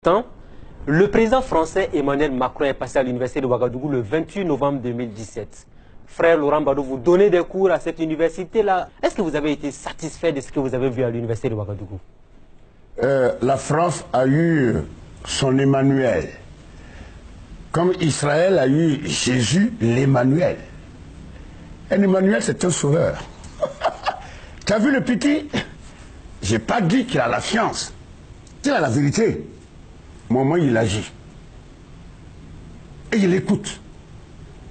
Temps, le président français Emmanuel Macron est passé à l'université de Ouagadougou le 28 novembre 2017. Frère Laurent Badou, vous donnez des cours à cette université-là. Est-ce que vous avez été satisfait de ce que vous avez vu à l'université de Ouagadougou? La France a eu son Emmanuel. Comme Israël a eu Jésus, l'Emmanuel. Un Emmanuel, c'est un sauveur. Tu as vu le petit? J'ai pas dit qu'il a la science. Il a la vérité. Moment, il agit. Et il écoute.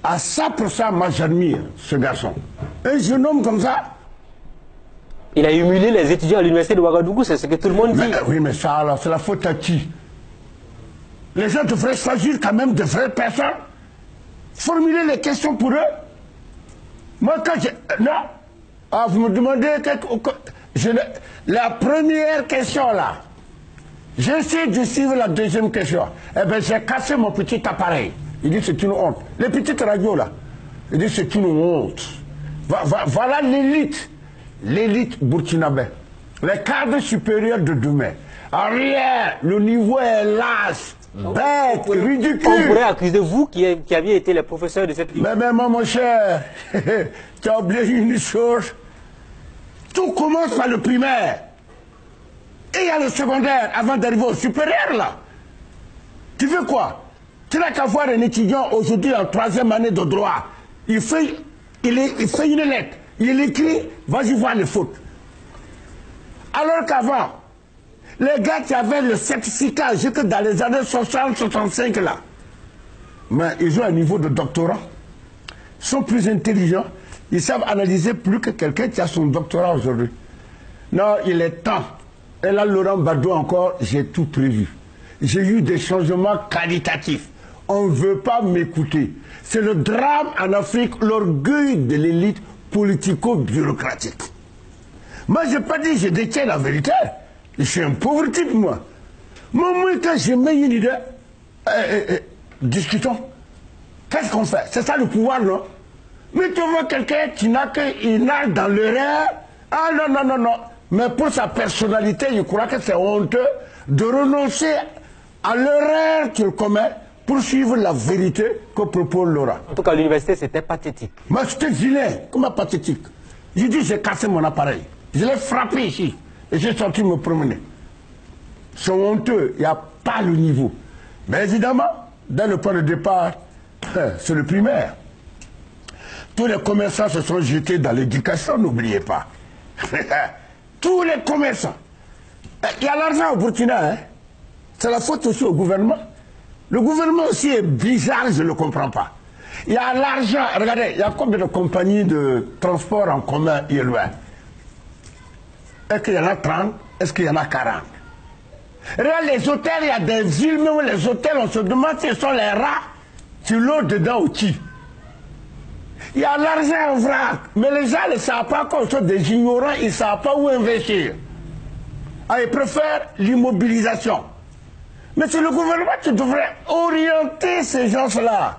À ça, pour ça, moi, j'admire ce garçon. Un jeune homme comme ça. Il a humilié les étudiants à l'université de Ouagadougou, c'est ce que tout le monde dit. Oui, mais ça, alors, c'est la faute à qui? Les gens devraient choisir quand même de vraies personnes. Formuler les questions pour eux. Moi, quand je... Non. Ah, vous me demandez... La première question, là. J'essaie de suivre la deuxième question. Eh bien, j'ai cassé mon petit appareil. Il dit c'est une honte. Les petites radios, là. Il dit c'est une honte. Voilà l'élite. L'élite burkinabé. Les cadres supérieurs de demain. Rien. Le niveau est lâche. Bête, ridicule. On pourrait accuser vous qui aviez été les professeurs de cette université. Mais mon cher, tu as oublié une chose. Tout commence par le primaire. Et il y a le secondaire avant d'arriver au supérieur, là. Tu veux quoi? Tu n'as qu'à voir un étudiant aujourd'hui en 3e année de droit. Il fait une lettre. Il écrit, vas-y voir les fautes. Alors qu'avant, les gars qui avaient le certificat jusque dans les années 60-65 là, mais ils ont un niveau de doctorat. Ils sont plus intelligents. Ils savent analyser plus que quelqu'un qui a son doctorat aujourd'hui. Non, il est temps. Et là, Laurent Badou encore, j'ai tout prévu. J'ai eu des changements qualitatifs. On ne veut pas m'écouter. C'est le drame en Afrique, l'orgueil de l'élite politico-bureaucratique. Moi, je n'ai pas dit, je détiens la vérité. Je suis un pauvre type, moi. Moi, quand je mets une idée, discutons. Qu'est-ce qu'on fait? C'est ça le pouvoir, non? Mais tu vois quelqu'un qui n'a qu'il nage dans l'erreur. Ah non. Mais pour sa personnalité, je crois que c'est honteux de renoncer à l'erreur qu'il commet pour suivre la vérité que propose Laurent. En tout cas, à l'université, c'était pathétique. Moi, c'était vilain. Comment pathétique? J'ai dit, j'ai cassé mon appareil. Je l'ai frappé ici. Et j'ai sorti me promener. C'est honteux. Il n'y a pas le niveau. Mais évidemment, dans le point de départ, c'est le primaire. Tous les commerçants se sont jetés dans l'éducation, n'oubliez pas. Tous les commerçants. Il y a l'argent au Burkina, hein. C'est la faute aussi au gouvernement. Le gouvernement aussi est bizarre, je ne le comprends pas. Il y a l'argent, regardez, il y a combien de compagnies de transport en commun et loin? Est-ce qu'il y en a 30? Est-ce qu'il y en a 40? Regarde les hôtels, il y a des villes, même les hôtels, on se demande si ce sont les rats qui l'ont dedans ou qui. Il y a l'argent en vrac, mais les gens ne savent pas qu'on sont des ignorants, ils ne savent pas où investir. Ah, ils préfèrent l'immobilisation. Mais c'est le gouvernement qui devrait orienter ces gens-là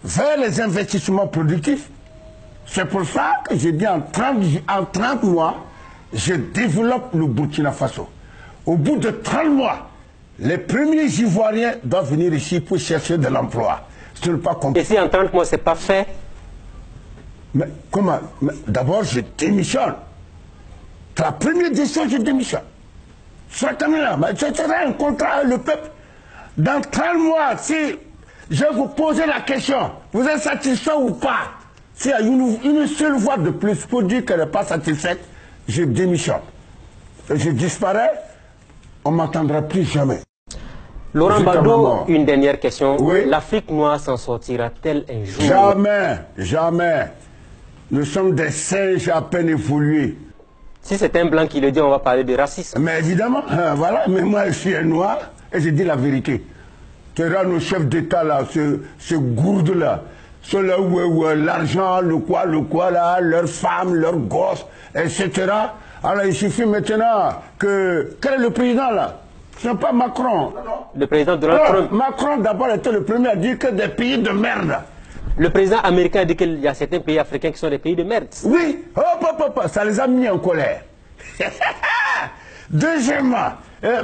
vers les investissements productifs. C'est pour ça que j'ai dit en 30 mois, je développe le Burkina Faso. Au bout de 30 mois, les premiers Ivoiriens doivent venir ici pour chercher de l'emploi. Ce n'est pas compliqué. Et si en 30 mois, ce n'est pas fait? Mais comment? D'abord, je démissionne. La première décision, je démissionne. Ce sera un contrat avec le peuple. Dans 30 mois, si je vous pose la question, vous êtes satisfait ou pas? S'il y a une seule voix de plus pour dire qu'elle n'est pas satisfaite, je démissionne. Et je disparais, on ne m'entendra plus jamais. Laurent Badou, une dernière question. Oui? L'Afrique noire s'en sortira-t-elle un jour? Jamais, jamais. Nous sommes des singes à peine évolués. Si c'est un blanc qui le dit, on va parler de racisme. Mais évidemment, voilà, mais moi je suis un noir et je dis la vérité. Tu verras nos chefs d'État là, ce gourde là, ceux-là où l'argent, le quoi là, leurs femmes, leurs gosses, etc. Alors il suffit maintenant que... Quel est le président là? Ce n'est pas Macron. Le président Donald Trump. Macron d'abord était le premier à dire que des pays de merde. Le président américain a dit qu'il y a certains pays africains qui sont des pays de merde. Oui, ça les a mis en colère. Deuxièmement,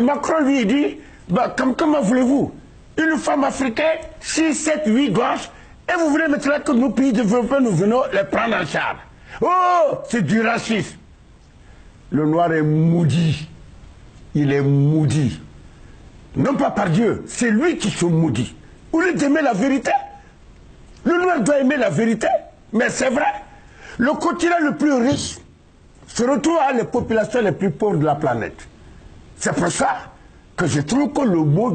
Macron lui dit, Bah, comment voulez-vous? Une femme africaine, 6, 7, 8 gosses, et vous voulez maintenant que nos pays développés, nous venons les prendre en charge. Oh, c'est du racisme. Le noir est maudit. Il est maudit. Non pas par Dieu, c'est lui qui se maudit. Au lieu d'aimer la vérité, le noir doit aimer la vérité, mais c'est vrai. Le continent le plus riche se retrouve à les populations les plus pauvres de la planète. C'est pour ça que je trouve que le mot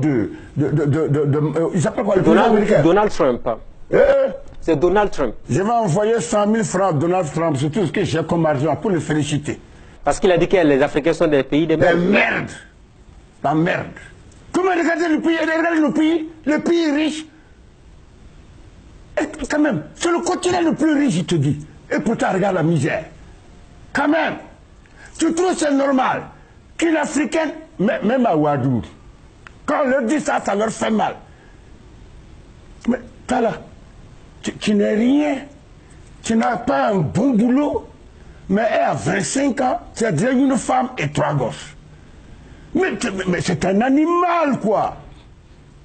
il s'appelle quoi, le président américain? Donald Trump. C'est Donald Trump. Je vais envoyer 100 000 francs à Donald Trump, c'est tout ce que j'ai comme argent pour le féliciter. Parce qu'il a dit que les Africains sont des pays de merde. Merde. La merde. Comment regarder le pays? Regardez le pays riche. Et quand même, c'est le continent le plus riche, il te dit. Et pourtant, regarde la misère. Quand même, tu trouves c'est normal qu'une Africaine, même à Ouadou, quand on leur dit ça, ça leur fait mal. Mais toi là, tu n'es rien. Tu n'as pas un bon boulot. Mais elle a 25 ans, tu as déjà une femme et 3 gosses. Mais c'est un animal, quoi.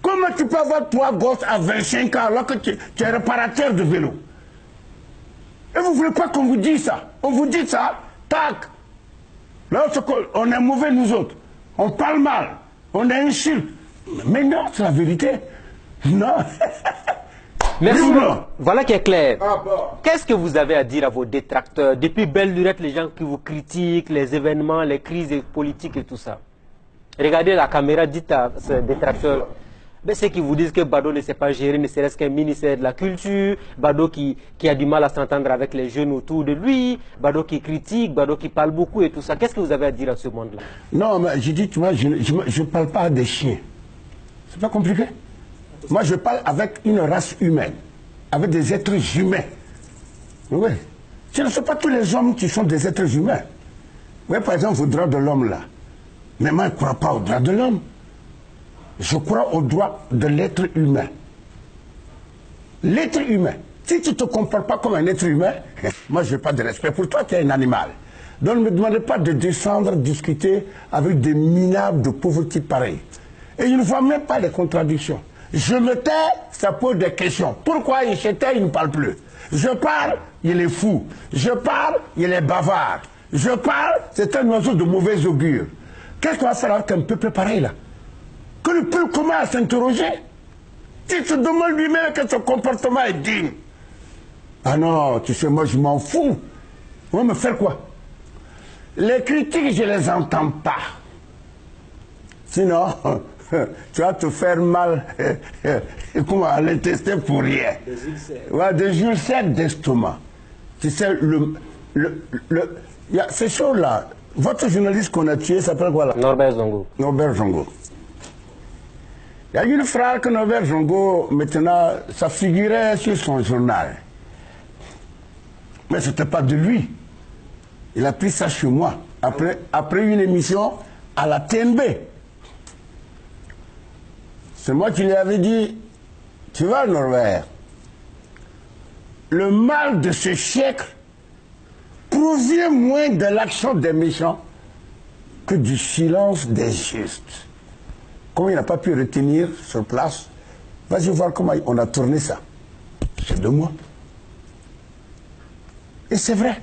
Comment tu peux avoir 3 gosses à 25 ans alors que tu es réparateur de vélo? Et vous ne voulez pas qu'on vous dise ça? On vous dit ça, tac. Là, on est mauvais, nous autres. On parle mal. On est insulte. Mais non, c'est la vérité. Non. Merci. Voilà qui est clair. Ah bon. Qu'est-ce que vous avez à dire à vos détracteurs? Depuis belle lurette, les gens qui vous critiquent, les événements, les crises politiques et tout ça. Regardez la caméra, dites à ces détracteurs. Ben, ceux qui vous disent que Bado ne sait pas gérer, ne serait-ce qu'un ministère de la culture, Bado qui a du mal à s'entendre avec les jeunes autour de lui, Bado qui critique, Bado qui parle beaucoup et tout ça. Qu'est-ce que vous avez à dire à ce monde-là? Non, mais je dis, tu vois, je ne parle pas à des chiens. C'est pas compliqué. Moi, je parle avec une race humaine, avec des êtres humains. Oui. Ce ne sont pas tous les hommes qui sont des êtres humains. Oui, par exemple, au droit de l'homme, là. Mais moi, je ne crois pas au droit de l'homme. Je crois au droit de l'être humain. L'être humain. Si tu ne te comportes pas comme un être humain, moi, je n'ai pas de respect pour toi, tu es un animal. Donc, ne me demandez pas de descendre, discuter avec des minables de pauvres types pareils. Et je ne vois même pas les contradictions. Je me tais, ça pose des questions. Pourquoi il se tait, il ne parle plus? Je parle, il est fou. Je parle, il est bavard. Je parle, c'est un oiseau de mauvais augure. Qu'est-ce qu'on va faire avec un peuple pareil, là? Que le peuple commence à s'interroger. Il se demande lui-même que son comportement est digne. Ah non, tu sais, moi, je m'en fous. On va me faire quoi? Les critiques, je les entends pas. Sinon, tu vas te faire mal à l'intestin pour rien. Des ulcères d'estomac. Tu sais, ces choses-là, votre journaliste qu'on a tué s'appelle quoi là? Norbert Zongo. Norbert Zongo. Il y a une phrase que Norbert Zongo, maintenant, ça figurait sur son journal. Mais ce n'était pas de lui. Il a pris ça chez moi, après une émission à la TNB. C'est moi qui lui avais dit, tu vois Norbert, le mal de ce siècle provient moins de l'action des méchants que du silence des justes. Comme il n'a pas pu retenir sur place, vas-y voir comment on a tourné ça. C'est de moi. Et c'est vrai.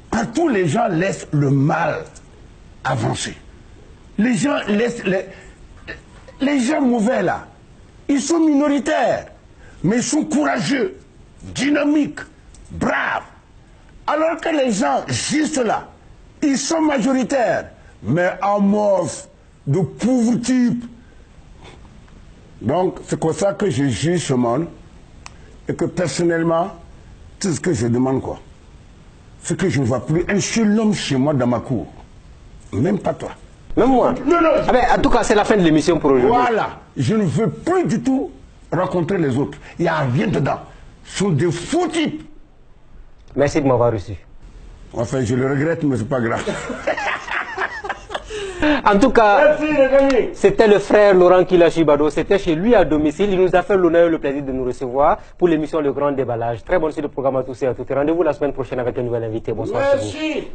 Partout, les gens laissent le mal avancer. Les gens laissent... Les gens mauvais là, ils sont minoritaires, mais ils sont courageux, dynamiques, braves. Alors que les gens juste là, ils sont majoritaires, mais amorphes, de pauvres types. Donc c'est comme ça que je juge ce monde et que personnellement, tout ce que je demande quoi, c'est que je ne vois plus un seul homme chez moi dans ma cour, même pas toi. Même moi. Non, non. Ah ben, en tout cas, c'est la fin de l'émission pour aujourd'hui. Voilà. Je ne veux plus du tout rencontrer les autres. Il n'y a rien dedans. Ce sont des faux types. Merci de m'avoir reçu. Enfin, je le regrette, mais c'est pas grave. En tout cas, Merci les amis. c'était le frère Laurent Kilachi Bado. C'était chez lui à domicile. Il nous a fait l'honneur et le plaisir de nous recevoir pour l'émission Le Grand Déballage. Très bonne suite de programme à tous et à toutes. Rendez-vous la semaine prochaine avec un nouvel invité. Bonsoir. Merci.